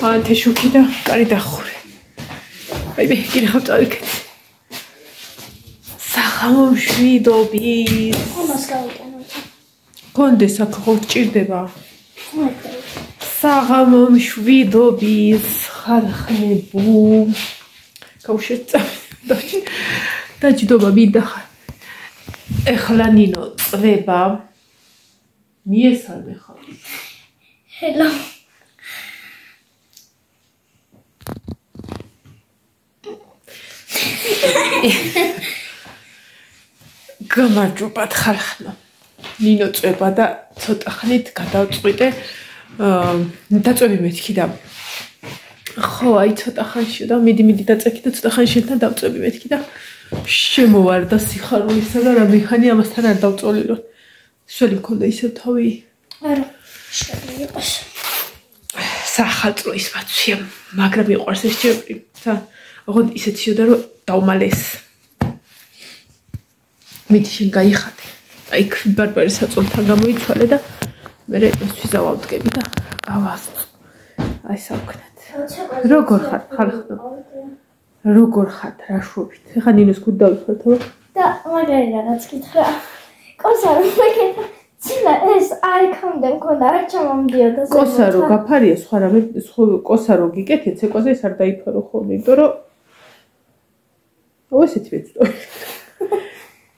ანთე შუქი და კარი დახურე. აი მე კიდე ხავ წავიქეთ. საღამო მშვიდობის. ამას გავიტანო. კონდეს აქ ხო გჭირდება? საღამო მშვიდობის ხალხნებო. გავშეწა. დაჯდობა მინდა ხარ. ეხლა ნინო წვება. მიესალმე ხარ. Hello. გამარჯობათ ხალხო. ნინო წვება და ცოტა ხნით გადავწყვიტე დაწვევი მეთქი და ხო აი ცოტა ხანში და მიდი დაწექი და ცოტა ხანში ერთად დავწვევი მეთქი და შემოვარდა სიხარულისა და რა მიხანი ამასთან არ დავწოლირო. შელი მქონდა ისევ თავი. არა, შეგვიყოს. სახალწლო ის მაცვია, მაგრამ მიყვარს ეს ჯერები. ოღონდ ისეთ შევდა რომ დავმალეს. მიდი შენ გაიხადე. აი ბარბარე საწოლთან გამოიცვალე და მე ისვიზა ვავდგები და გავასწ. აი საქმეთ. როგორ ხარ ხალხო? როგორ ხარ რა შუბით? ეხა ნინოს გულ დავიხვალთო. და მაგარი რაღაც გითხრა. კოსარო მეკეთა ცილა ეს აი კონდე მქონდა არ ჩამომდიოდა. კოსარო გაფარია სხვა რამე კოსარო გიკეთე ცეკვაზე ეს არ დაიფარო ხოლმე, იმიტომ რომ ესეთი ვეცდო.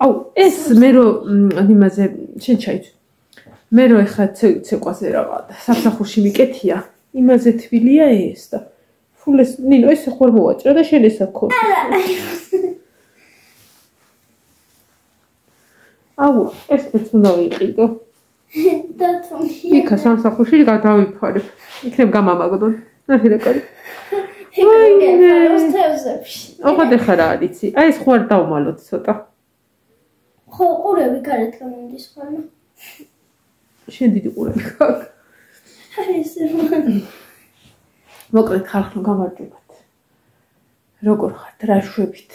აუ ეს მე რომ იმაზე შენ ჩაიცვი. მე რომ ეხა ცეკვაზე რაღაც სამსახურში მიკეთია, იმაზე თბილია ეს და ფულ ეს ნინო ეს ხوار მოვაჭრა და შენ ეს აქ. აუ ეს მეც უნდა ვიყიდო. და თუმი. იქა სამსახურში გადავიფარებ. იქნებ გამამაგდო. ნახე და კარი. ოღონდ ეხა რა არიცი. აი ეს ხوار დავმალოთ ცოტა. ხო ყურები გარეთ გამომდის ხოლმე. შენ დიდი ყურები გაქვს. აი ესე. მოკლედ ხალხო გამარჯობათ. როგორ ხართ რა შვებით?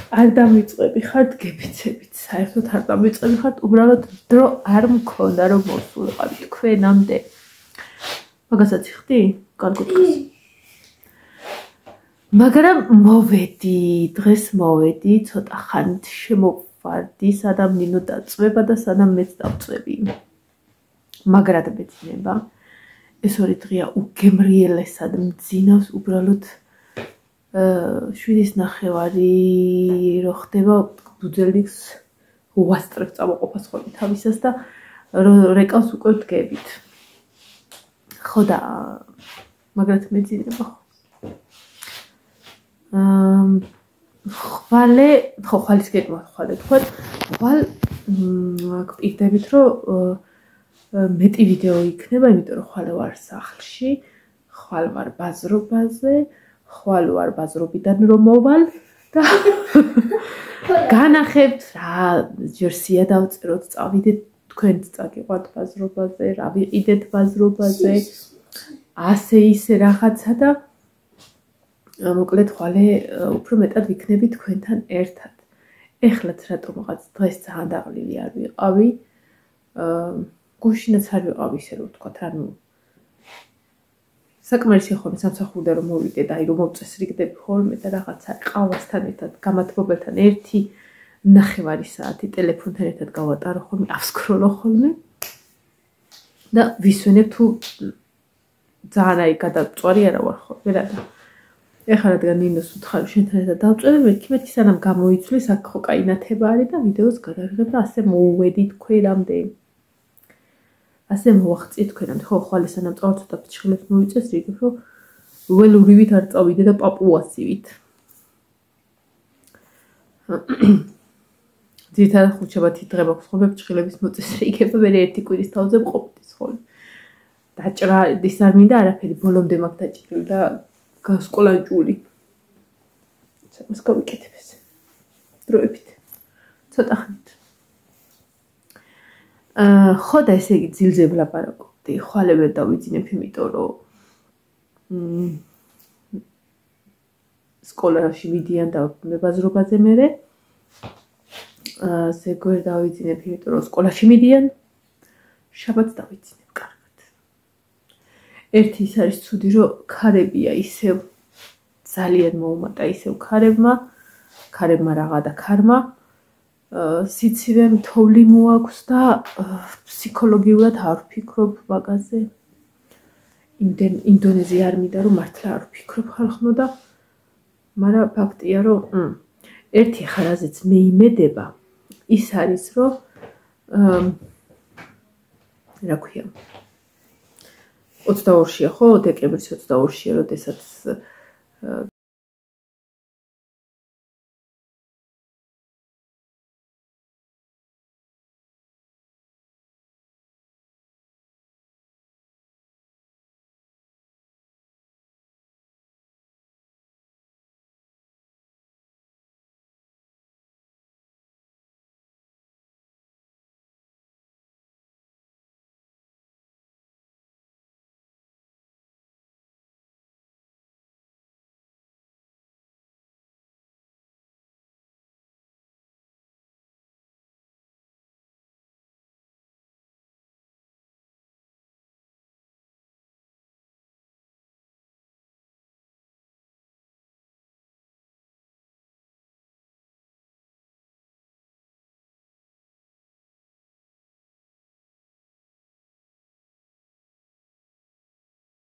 არ დამიწყები ხართ გეფიცებით. საერთოდ არ დამიწყები ხართ, უბრალოდ დრო არ მქონდა რომ მოსულიყავი თქვენამდე. მაგასაც იხდი? კარგო დღეს. მაგრამ მოვედი, დღეს მოვედი, ცოტა ხანით შემოვარდი, სადამ ნინო დაწვება და სადამ მეც დავწვევი. მაგრად მეძინება. ეს ორი დღეა უგემრიელესად მძინავს, უბრალოდ 7:30 რო ხდება ბუძელნიკს უასტრებს წამოყოფას ხოლმე თავისას და რეკავს უკვე ვდგებით. ხო და მაგრად მეძინება. ხვალე, ხო ხვალის გეკმა ხვალე თქვათ, ხვალ გპირდებით რომ მეტი ვიდეო იქნება, იმიტომ რომ ხვალე ვარ სახლში, ხვალ ვარ ბაზრობაზე, ხვალ ვარ ბაზრობიდან რომ მოვალ და განახებთ რა ჯერსია დავწეროთ, წავიდეთ თქვენც წაგიყვათ ბაზრობაზე, რა ვიყიდეთ ბაზრობაზე, ასე ისე რაღაცა და მოკლედ ხვალე უფრო მეტად ვიქნები თქვენთან ერთად. ეხლაც რატომღაც დღეს ძალიან დაღლილი არ ვიყავი. გუშინაც არ ვიყავი ისე რომ ვთქვათ, ანუ საკმარისი ხოლმე სამსახურდა რომ მოვიდე და აი რომ მოვწესრიგდები ხოლმე და რაღაცა ყავასთან ერთად გამათბობელთან 1.5 საათი ტელეფონთან ერთად გავატარო ხოლმე, ავსკროლო ხოლმე და ვისვენებ თუ ძალიან აი გადაწვარი არა ვარ ხოლმე რა და ეხლა რადგან ნინოს უთხარი შენთან ერთად დავწვევი, მეთქი სანამ გამოიცვლის, აქ ხო კაი ნათება არის და ვიდეოს გადავიღებ და ასე მოვედი თქვენამდე. ასე მოვახციე თქვენამდე. ხო, ხვალე სანამ წავ ცოტა ფიჩხილებს მოვიწეს, რიგებ რომ ველურივით არ წავიდე და პაპუასივით. ძირითადად ხუთშაბათი დღე მაქვს ხოლმე ფიჩხილების მოწესრიგება, მე ერთი კვირის თავზე მყოფდის ხოლმე. დაჭრა ის არ მინდა არაფერი, ბოლომდე მაქვს დაჭრილი და გასკოლანჭული. მას გავიკეთებ ეს. დროებით. ცოტა ხნით. ხო და ესე იგი ძილზე ვლაპარაკობდი. ხვალე ვერ დავიძინებ, იმიტომ რომ სკოლაში მიდიან და ბაზრობაზე მერე. ზეგვერ დავიძინებ, იმიტომ რომ სკოლაში მიდიან. შაბათს დავიძინებ კარგად. ერთი ის არის ცუდი, რომ ქარებია ისევ ძალიან მოუმატა ისევ ქარებმა რაღა და ქარმა სიცივე თოვლი მოაქვს და ფსიქოლოგიურად არ ვფიქრობ მაგაზე. ინდონეზია არ მინდა რომ მართლა არ ვფიქრობ ხალხო და მაგრამ ფაქტია რომ ერთი ხარაზეც მე იმედება ის არის რომ რა ქვია 22-ია ხო დეკემბრის 22-ია როდესაც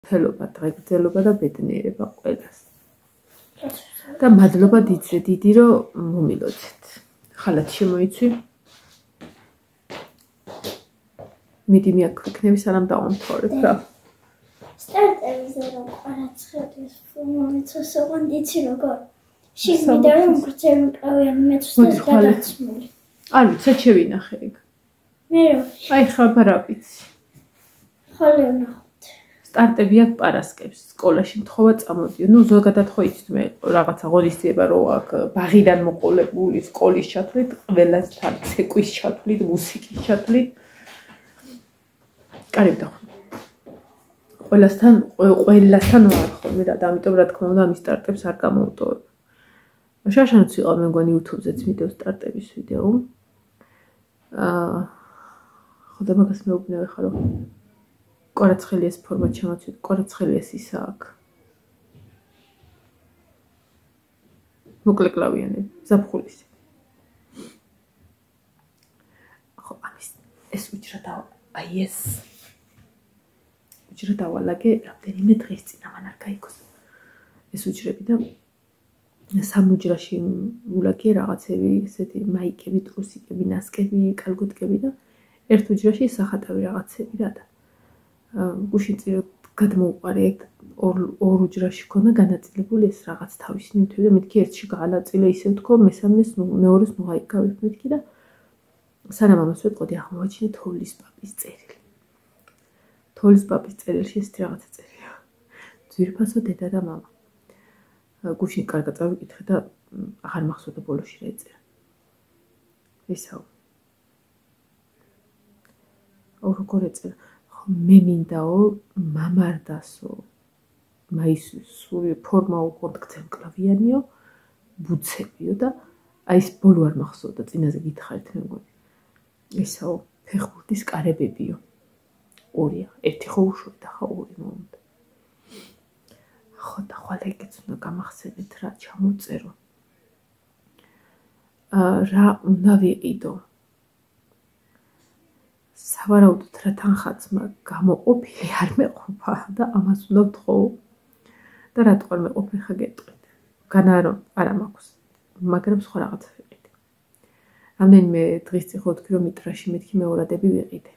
თელობა, დღეგრძელობა და ბედნიერება ყველას. და მადლობა დიდი რომ მომილოცეთ. ხალათ შემოიცვი. მიდი მე აქ ვიქნები სანამ დავამთავრებ რა. სტარტებზე რომ ყარაცხელის მომიცოს ოღონდ იცი როგორ. შეგმიდა რომ გრძელკავიანი მეცნიერს გადაცმული. არ ვიცი, შევინახე ეგ. მე რო. აი ხაბარ რა ვიცი. ხოლე ვნახოთ. სტარტები აქ პარასკევს სკოლაში მთხოვა წამოდიო. ნუ ზოგადად ხო იცით მე რაღაცა ღონისძიება რო აქ ბაღიდან მოყოლებული სკოლის ჩათვლით, ყველასთან ცეკვის ჩათვლით, მუსიკის ჩათვლით. კარიბ და ყველასთან ვარ ხოლმე და ამიტომ რა თქმა უნდა ამ სტარტებს არ გამოვტოვებ. შაშანაც ვიყავ მე მგონი YouTube-ზეც ვიდეო სტარტების ვიდეო. ხოდა მაგას მეუბნევ ხარ რომ კვარაცხელიას ფორმად შემოწვით, კვარაცხელიას ისა აქ. მოკლეკლავიანები, ზაფხულისი. ხო, ამის ეს უჯრა და აი ეს უჯრა დავალაგე რამდენიმე დღის წინ ამან არ გაიგოს. ეს უჯრები და სამ უჯრაში ულაგე რაღაცები, ესეთი მაიკები, ტრუსიკები, ნასკები, კალგოტკები და ერთ უჯრაში სახატავი რაღაცები რა და გუშინ წინ გადმოუყარე ეგ ორ უჯრაში ქონა განაწილებული ეს რაღაც თავისი ნივთები და მეთქი ერთში გაანაწილე ისე თქო მესამეს მეორეს ნუ აი გავიფმეთქი და სანამ ამას ვეტყოდი აღმოაჩინე თოვლის პაპის წერილი. თოვლის პაპის წერილში ეს რაღაცა წერია. ძვირფასო დედა და მამა. გუშინ კარგად წავიკითხე და აღარ მახსოვდა ბოლოში რა ეწერა. ისაო. როგორ ეწერა? მე მინდაო მამარდასო მაისური ფორმა უყოდ გცემკლავიანიო ბუცებიო და აი ეს ბოლო არ მახსოვდა წინაზე გითხარით მე მგონი ისაო ფეხბურთის კარებებიო ორია ერთი ხო უშოვი და ხო ორი მომდა ხო და ხვალ ეგეც უნდა გამახსენეთ რა ჩამოწერო რა უნდა ვიყიდო სავარაუდოდ რა თანხაცმა გამოყოფილი არ მეყოფა და ამას უნდა ვთხოვ და რატო არ მეყოფე ხა გეტყვით განა რომ არა მაქვს მაგრამ სხვა რაღაცა ვიყიდე რამდენიმე დღის წინ ხო ვთქვი რომ მიტრაში მეთქი მეორადები ვიყიდე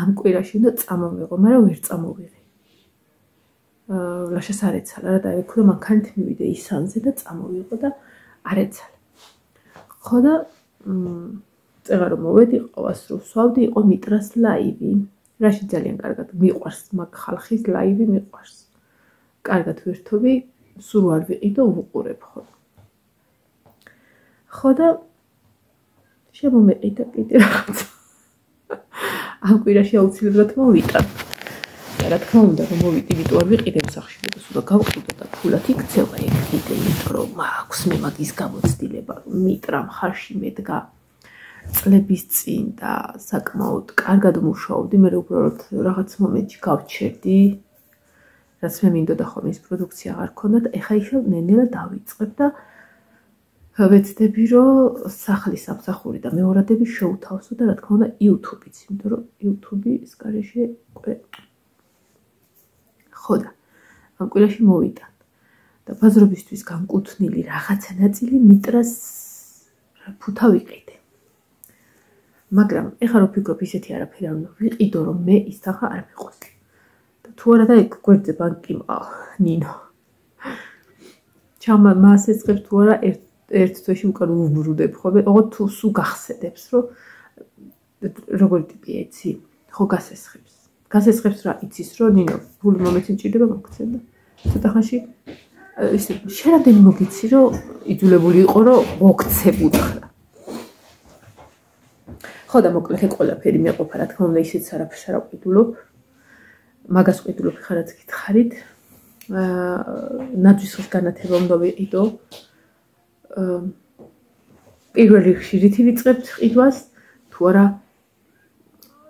ამ კვირაში უნდა წამოვიღო მაგრამ ვერ წამოვიღე ლაშას არ ეცალა რა დაექო რომ მანქანით მივიდე ისანზე და წამოვიღო და არ ეცალა ხო და წეღარო მოვედი ყავას რო ვსვავდი იყო მიტრას ლაივი რაში ძალიან კარგად მიყვარს მაგ ხალხის ლაივი მიყვარს კარგად ვერთობი სულ არ ვიყიდო უყურებ ხო და შემომეყიდა კიდე რაღაც ამ კვირაში აუცილებლად მოვიტან და რა თქმა უნდა რომ მოვიდი ვიტო არ ვიყიდე სახში და სულ გავყიდო და ფულად იქცევა ეგ კიდე იმიტომ რომ მაქვს მე მაგის გამოცდილება მიტრა მხარში მედგა წლების წინ და საკმაოდ კარგად მუშაობდი მე უბრალოდ რაღაც მომენტში გავჩერდი რაც მე მინდოდა ხოლმე ის პროდუქცია აღარ ქონდა და ეხა ისევ ნენელა დავიწყებ და ვეცდები რომ სახლის სამსახური და მეორადები შევთავსო და რა თქმა უნდა YouTube-იც, იმიტომ რომ YouTube-ის გარეშე ხო და ამ კვირაში მოვიდა და ბაზრობისთვის განკუთვნილი რაღაცა ნაწილი მიტრას ფუთა ვიყიდე. მაგრამ ეხლა რო ფიქრობ ისეთი არაფერი არ უნდა ვიყიდო რომ მე ის თანხა არ მიყვას. და თუ არა და ეგ გვერდზე ბანკი ნინო. ჩამა მას ეწყებს თუ არა ერთ თვეში უკან უბრუნდებ ხოლმე, ოღონდ თუ სულ გახსედებს რომ როგორი ტიპია იცი, ხო გასესხებს. გასესხებს რა იცის რომ ნინო, ფული მომეცი მჭირდება მოგცემ და ცოტა ხანში ისე შერადენი მოგიცი რომ იძულებული იყო რომ მოგცემ უთხრა. ხო და მოკლედ ეგ ყველაფერი მეყოფა რა თქმა უნდა ისიც არაფერს არ აყვიდულობ. მაგას ყვიდულობ ხა რაც გითხარით. ნაძვის განათება უნდა ვიყიდო. პირველ რიგში რითი ვიწყებთ ყიდვას თუ არა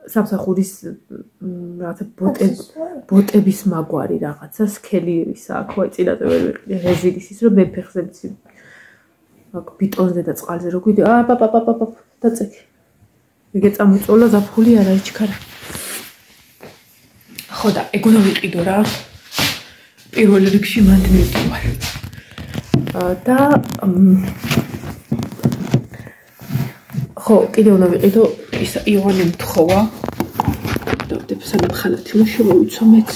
სამსახურის რაღაცა ბოტების მაგვარი რაღაცა სქელი ისა აქ ვაი წინაზე ვერ ვიყიდე რეზინის ის რომ მე ფეხზე მცი აქ ბიტონზე და წყალზე რო გვიდე პაპაპაპაპ დაწექი ეგ წამოწოლა ზაფხული არა იჩქარა ხო და ეგ უნდა ვიყიდო რა პირველ რიგში მანდ მივდივარ და ხო კიდე უნდა ვიყიდო ის ივანე მთხოვა დავდებ სანამ ხალათი რომ შემოვიცვა მეც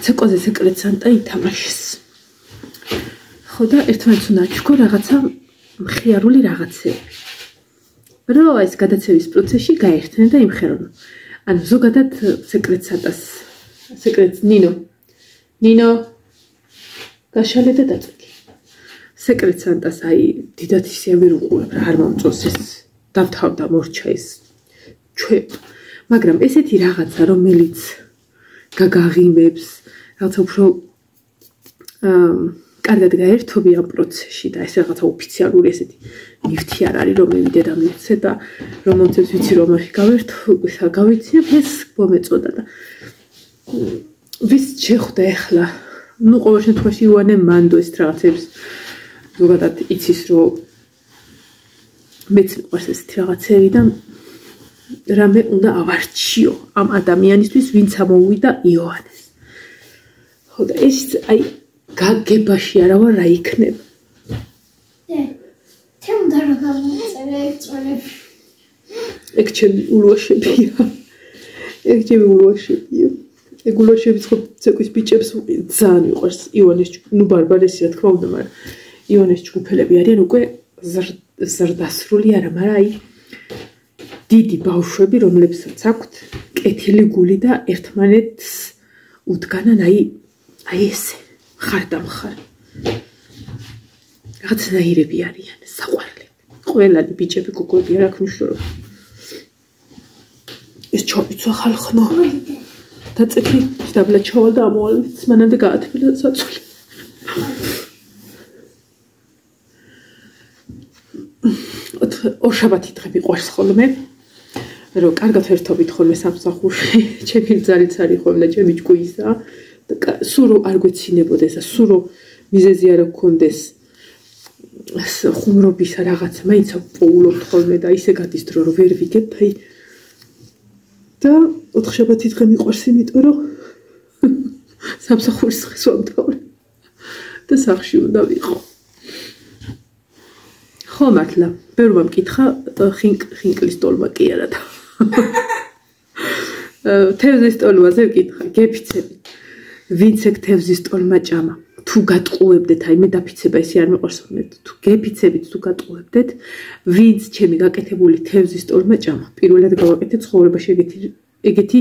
ცეკოზე სეკრეტ სანტა ითამაშეს ხო და ერთმანეთს უნდა აჩქო რაღაცა მხიარული რაღაცები რომ ეს გადაცევის პროცესში გაერთნენ და იმხერონ ანუ ზოგადად სეკრეტ სანტას სეკრეტ ნინო გაშალე და დაწეკი სეკრეტ სანტას აი დიდად ისე ვერ უყურებ რა არ მომწონს ეს დავთავდა მორჩა ეს ჩვენ მაგრამ ესეთი რაღაცა რომელიც გაგაღიმებს რაღაცა უფრო კარგად გაერთობი ამ პროცესში და ეს რაღაცა ოფიციალური ესეთი ნივთი არ არის რომ მივიდე და მივცე და რომ მომწევს ვიცი რომ ახი გავიცინებ ეს მომეწოდა და ვის შეხვდა ახლა ну ყოველ შემთხვევაში ივანე მანდო ეს რაღაცებს ზოგადად იცის რომ მეც მიყვარს ესეთი რაღაცები და რამე უნდა ავარჩიო ამ ადამიანისთვის ვინც ამოვიდა იოანეს ხო და ეს აი გაგებაში არა ვარ რა იქნება თემ და რა გამოწერე წვენები ეგ ჩემი ულუაშებია ეგ ჩემი ულუაშებია ეგ ულუაშების ხო ცეკვის ბიჭებს ძალიან მიყვარს ივანეს ნუ ბარბარესი რა თქმა უნდა მაგრამ ივანეს ჯგუფელები არიან უკვე ზრდასრული არა მაგრამ აი დიდი ბავშვები რომლებსაც აქვთ კეთილი გული და ერთმანეთს უდგანან აი ესე ხარდამხარ რაღაცნაირები არიან საყვარლები ყველანი ბიჭები გოგოები არ აქვს მნიშვნელობა ეს ჩავიცვა ხალხნო დაწექი დაბლა ჩავალ და ამოვალ მანამდე გაათბილა საწოლი ორშაბათი დღე მიყვარს ხოლმე რომ კარგად ერთობით ხოლმე სამსახურში ჩემი ძალიც არის ხოლმე ჩემი ჭკუისა და სულ რომ არ გვეცინებოდეს და სულ რომ მიზეზი არ გქონდეს ხუმრობისა რაღაცა მაინც პოულობთ ხოლმე და ისე გადის დრო რომ ვერ ვიგებ აი და ოთხშაბათი დღე მიყვარს იმიტომ რომ სამსახურის დღეს ვამთავრე და სახლში უნდა ვიყო ხო მართლა ბევრმა მკითხა ხინკლის ტოლმა კი არა და თევზის ტოლმაზე ვკითხა გეფიცებით ვინც ეგ თევზის ტოლმა ჭამა თუ გატყუებდეთ აი მე დაფიცება ესე არ მიყვარს მე თუ გეფიცებით თუ გატყუებდეთ ვინც ჩემი გაკეთებული თევზის ტოლმა ჭამა პირველად გავაკეთე ცხოვრებაში ეგეთი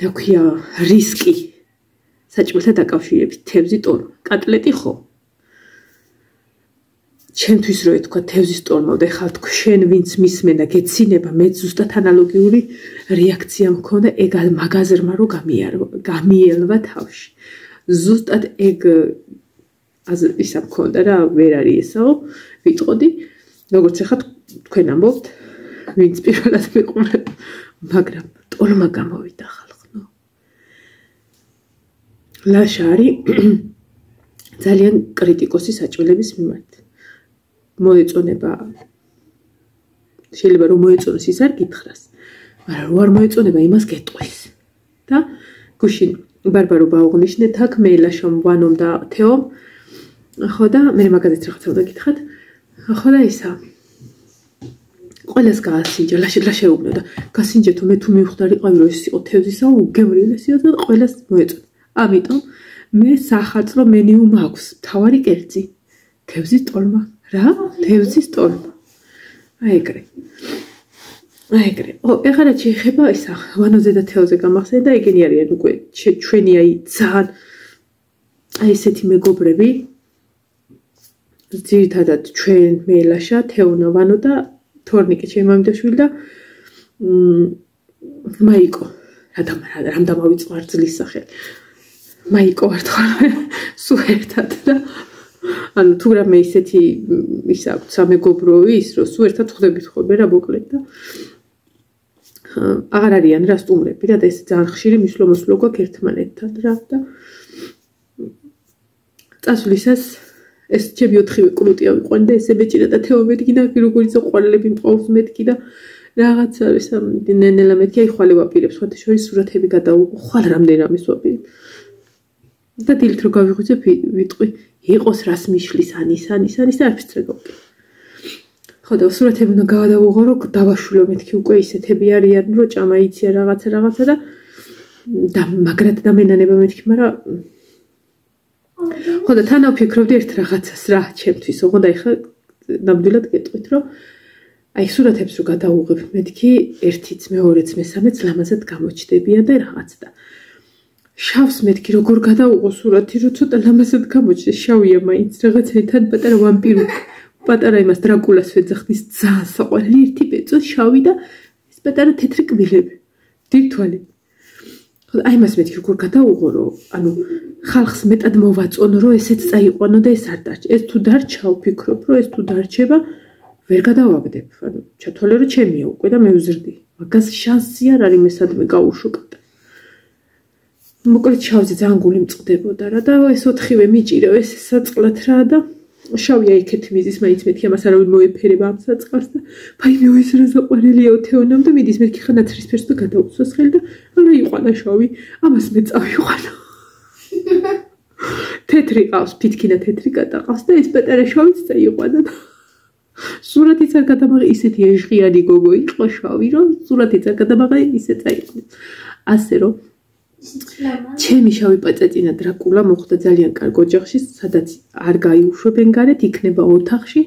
აქვია რისკი საჭმელთან დაკავშირებით თევზი ტოლმა კატლეტი ხო ჩემთვის რო ეთქვა თევზის ტოლმა და ეხლა თქვენ შენ ვინც მისმენა გეცინება მე ზუსტად ანალოგიური რეაქცია მქონდა ეგ მაგაზრმა რო გამიელვა თავში ზუსტად ეგ ისა მქონდა რა ვერ არის ესაო ვიტყოდი როგორც ეხლა თქვენ ამბობთ ვინც პირველად მეყურებ მაგრამ ტოლმა გამოვიდა ხალხო. ლაშა არის ძალიან კრიტიკოსი საჭმელების მიმართ. მოეწონება შეიძლება რომ მოეწონოს ის არ გითხრას, მაგრამ რო არ მოეწონება იმას გეტყვის. და გუშინ ბარბარობა აღნიშნეთ აქ მე ლაშამ ვანომ და თეომ ხო და მე მაგაზეც რაღაცა უნდა გითხრათ. ხო და ისა ყველას გაასინჯა ლაშა ეუბნება და გასინჯე თუ მე თუ მივხვდარიყავი რომ ეს იყო თევზისა უგემრიელესია და ყველას მოეწონა. ამიტომ მე სახალწლო მენიუ მაქვს თავარი კერძი თევზის ტოლმა რა თევზის ტოლმა აი ეგრე ეხლა რაც შეეხება ისა ვანოზე და თევზე გამახსენე და ეგენი არიან უკვე ჩვენი აი ძალიან აი ესეთი მეგობრები ძირითადად ჩვენ მე ლაშა თეონა ვანო და თორნიკე ჩემი მამიდაშვილი და მაიკო რამ დამავიწყო რძლის სახელი მაიკო ვარ თქო სულ ერთად და ანუ თუ რამე ისეთი ის აქვს სამეგობროი ის რომ სულ ერთად ხვდებით ხოლმე რა მოკლედ და აღარ არიან რა სტუმრები რა და ეს ძალიან ხშირი მისვლომოსვლო გვაქვს ერთმანეთთან რა და წასვლისას ეს ჩემი 4-ვე კრუტია ვიყვანი და ესე მეჭირა და თეო მეთქინა როგორიც ყვალები მყავს მეთქი და რაღაცა ის ნენელა მეთქი აი ხვალე ვაპირებს ხოთი შორის სურათები გადაუყო ხვალ რამდენამეს ვაპირებ და დილით რო გავიღვიძე ვიტყვი იყოს რას მიშლის ანის და არაფერს რა გავკეთე ხო და სურათები უნდა გავადაუღო რომ დავაშულო მეთქი უკვე ისეთები არიან რომ ჭამა იცია რაღაცა და მაგრად დამენანება მეთქი მაგრამ ხო და თან ვფიქრობდი ერთ რაღაცას რა ჩემთვის ხო და ეხლა ნამდვილად გეტყვით რომ აი სურათებს რო გადაუღებ მეთქი ერთიც მეორეც მესამეც ლამაზად გამოჩდებიან და რაღაც და შავს მეთქი როგორ გადაუღო სურათი რომ ცოტა ლამაზად გამოჩნდეს შავია მაინც რაღაცათან პატარა ვამპირო პატარა იმას დრაკულას ვეძახდის ძალიან საყვარელი ერთი ბეწო შავი და ეს პატარა თეთრი კბილები დირთვალი აი მას მეთქი როგორ გადაუღო რომ ანუ ხალხს მეტად მოვაწონო რომ ესეც წაიყვანო და ეს არ დარჩა ეს თუ დარჩა ვფიქრობ რომ ეს თუ დარჩება ვერ გადავაგდებ ანუ ჩათვალე რომ ჩემია უკვე და მე ვზრდი მაგას შანსი არ არის მესადმე გაუშოკა მოკლედ შავზე ძალიან გული მწყდებოდა რა და ეს 4-ვე მიჭირე ეს საწყლად რა და შავია იქეთ მიზის მაინც მეთქი ამას არავინ მოეფერება ამ საწყლას და ფაიმე ეს რა საყვარელია თეონამ და მიდის მეთქი ხა ნაცრისფერს და გადაუწოს ხელი და რა იყვანა შავი ამას მე წავიყვანო თეთრი ყავს ფითქინა თეთრი კატაყავს და ეს პატარა შავიც წაიყვანა სურათიც არ გადამაღე ისეთი ეჟღიანი გოგო იყო შავი რომ სურათიც არ გადამაღე ისე წაიყვანა ასე რომ ჩემი შავი პაწაწინა დრაკულა მოხდა ძალიან კარგ ოჯახში სადაც არ გაიუშვებენ გარეთ იქნება ოთახში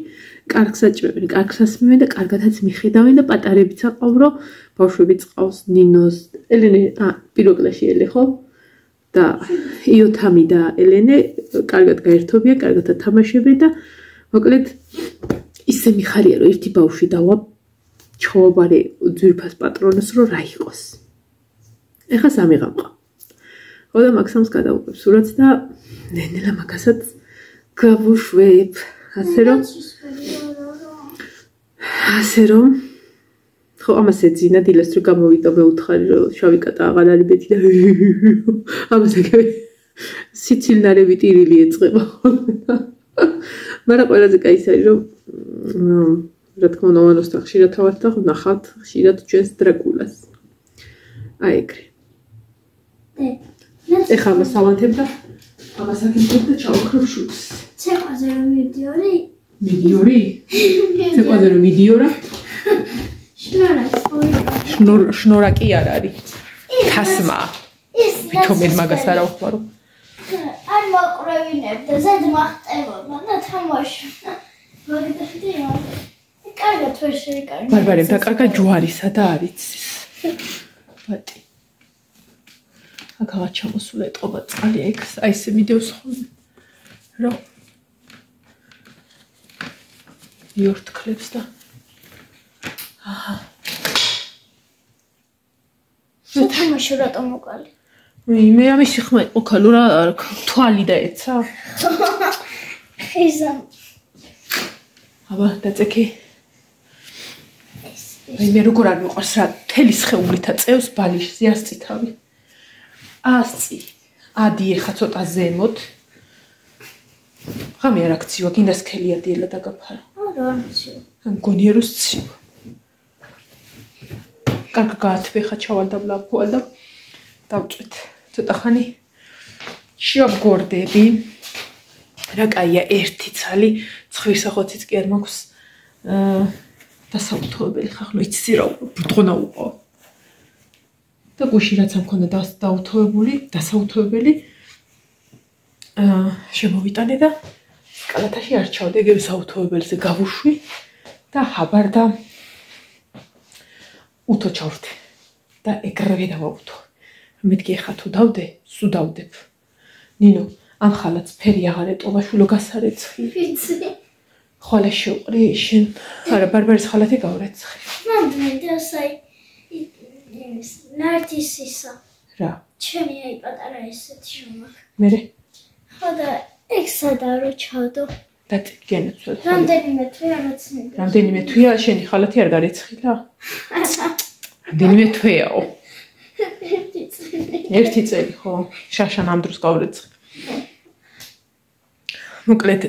კარგს აჭმევენ კარგს ასმევენ და კარგადაც მიხედავენ და პატარებიც აყავრო ბავშვებიც ყავს ნინოს ელენე პირველ კლასში ელე ხო და იოთამი და ელენე კარგად გაერთობიან კარგად ათამაშებენ და მოკლედ ისე მიხარია რომ ერთი ბავშვი დავა ჩოვაბარე ძვირფას პატრონას რომ რა იყოს ეხა სამი გამყა ხო და მაქსიმს გადავუყებ სურათს და ნენელა მაგასაც გავუშვებ ასე რომ ხო ამას ეძინა დილას რომ გამოვიდა მე უთხარი რომ შავი კატა აღარ არის ბეთი და ამას ეკები სიცილნარები ტირილი ეწყება მაგრამ ყველაზე კაი არის რომ რა თქმა უნდა ვანოსთან ხშირად თავად და ნახავთ ხშირად ჩვენს დრაკულას აი ეგრე ეხლა ამას ავანთებ და ამას აკეთებ და ჩავუხრებ შულს ცეკვაზე რომ მიდიორი ცეკვაზე რომ მიდიორა შნორა კი არ არის თასმა ვითომენ მაგას არ ავხმარო არ მოყრევინებ და ზედ მახტებობა და თამაშობ მოგიტეხია კარგად ვერ შეიკარგე ბარბარემ დაკარგა ჯვარისა და არის ბატი აქაც ჩამოსულა ეტყობა წყალი ეგ აი ესე მიდევს ხოლმე რომ იორთქლებს და აჰა თამაში რატომ მოკალი მე ამისი ხმა იყო ქალო რა თვალი და ეცა ხიზა აბა დაწექი მე როგორ არ მიყვარს რა მთელი სხეულით აწევს ბალიშზე ასწითავი. ასწი. ადი ეხა ცოტა ზემოთ. ღამე არ აქცივა, გინდა სქელი ადიელა დაგაფარა. არა, არ მცივა. მგონია რომ სცივა. კარგი გაათბე ხა ჩავალდა და დავწვეთ. ცოტა ხანი შევგორდები. რა კაია ერთი ცალი, ცხვირსახოციც კი არ მაქვს დასაუთოებელი ხა ხნო იცი რა ბუტღონა უყო. და გუში რაც ამქონდა დასაუთოებელი შემოვიტანე და კალათაში არ ჩავდე, ეგ საუთოებელზე გავუშვი და ხაბარ და უთო ჩავრდე და ეგრევე დავაუთო. მეთქი ხა თუ დავდე, სუ დავდებ. ნინო, ამ ხალათს ფერი აღარ ეტოვა, შულო გასარეცხი. ვიცი. ხოლე შევყრი შენ. არა, ბარბარის ხალათი გავრეცხი. მანდ ასაი ნარტისისა. რა? ჩემი აი პატარა ესეთი შომა. მერე? ხო და ეგ სადარო ჩავდო. და გენაცვალ. რამდენიმე თვე ამაცნები. რამდენიმე თვეა შენი ხალათი არ გარეცხილა? რამდენიმე თვეაო. ერთი წელი ხო? შაშან ამ დროს გავრეცხი. მოკლედ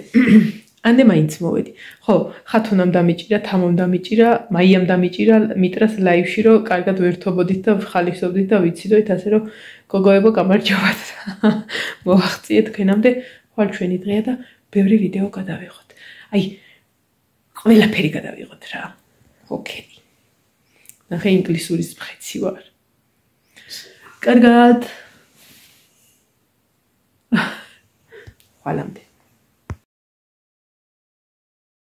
ანდე მაინც მოვედი. ხო, ხათუნამ დამიჭირა, თამომ დამიჭირა, მაიამ დამიჭირა მიტრას ლაივში რომ კარგად ვერთობოდით და ხალისობდით და ვიციდოით ასე რომ გოგოებო გამარჯობათ. მოაღწიეთ თქვენამდე ხვალ ჩვენი დღეა და ბევრი ვიდეო გადავიღოთ. აი ყველაფერი გადავიღოთ რა. ოკეი. ნახე ინგლისურის მხეცი ვარ. კარგად. ხვალამდე